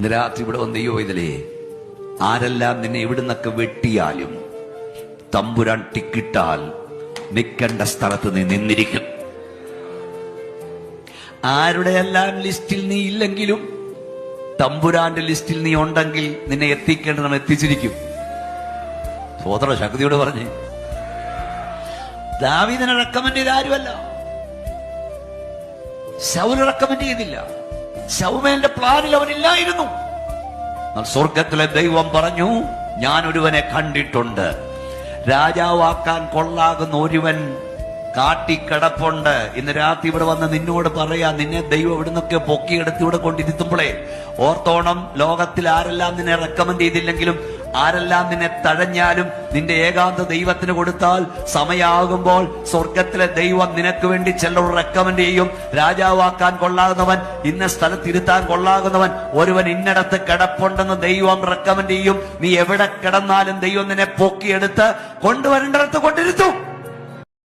ഇന്ന് രാത്രി ഇവിടെ വന്ന് ദൈവം ഇതിലേ ആരെല്ലാം നിന്നെ ഇവിടുന്നൊക്കെ വെട്ടിയാലും തമ്പുരാൻ ടിക്കിട്ടാൽ നിൽക്കേണ്ട സ്ഥലത്ത് നീ നിന്നിരിക്കും. ആരുടെയെല്ലാം ലിസ്റ്റിൽ നീ ഇല്ലെങ്കിലും തമ്പുരാന്റെ ലിസ്റ്റിൽ നീ ഉണ്ടെങ്കിൽ നിന്നെ എത്തിക്കേണ്ടതാണ് എത്തിച്ചിരിക്കും. സോദര ശക്തിയോട് പറഞ്ഞ് ദാവീദിനെ റെക്കമെൻഡ് ചെയ്ത ആരുമല്ല, ശൗല് റെക്കമെൻഡ് ചെയ്തില്ല. ശൗമേലിന്റെ പ്ലാനിൽ അവനില്ലായിരുന്നു. സ്വർഗത്തിലെ ദൈവം പറഞ്ഞു, ഞാൻ ഒരുവനെ കണ്ടിട്ടുണ്ട്, രാജാവാക്കാൻ കൊള്ളാകുന്ന ഒരുവൻ കാട്ടിക്കിടപ്പുണ്ട്. ഇന്ന് രാത്രി ഇവിടെ വന്ന് നിന്നോട് പറയാ, നിന്നെ ദൈവം ഇവിടുന്നൊക്കെ പൊക്കിയെടുത്ത് ഇവിടെ കൊണ്ടിരുത്തുമ്പോഴേ ഓർത്തോണം, ലോകത്തിൽ ആരെല്ലാം നിന്നെ റെക്കമെൻഡ് ചെയ്തില്ലെങ്കിലും ആരെല്ലാം നിന്നെ തഴഞ്ഞാലും നിന്റെ ഏകാന്ത ദൈവത്തിന് കൊടുത്താൽ സമയമാകുമ്പോൾ സ്വർഗത്തിലെ ദൈവം നിനക്ക് വേണ്ടി ചിലർ റെക്കമെൻഡ് ചെയ്യും. രാജാവാക്കാൻ കൊള്ളാകുന്നവൻ, ഇന്ന സ്ഥലത്തിരുത്താൻ കൊള്ളാകുന്നവൻ ഒരുവൻ ഇന്നടത്ത് കിടപ്പുണ്ടെന്ന് ദൈവം റെക്കമെൻഡ് ചെയ്യും. നീ എവിടെ കിടന്നാലും ദൈവം നിന്നെ പൊക്കിയെടുത്ത് കൊണ്ടുവരേണ്ടടുത്ത് കൊണ്ടിരുത്തും.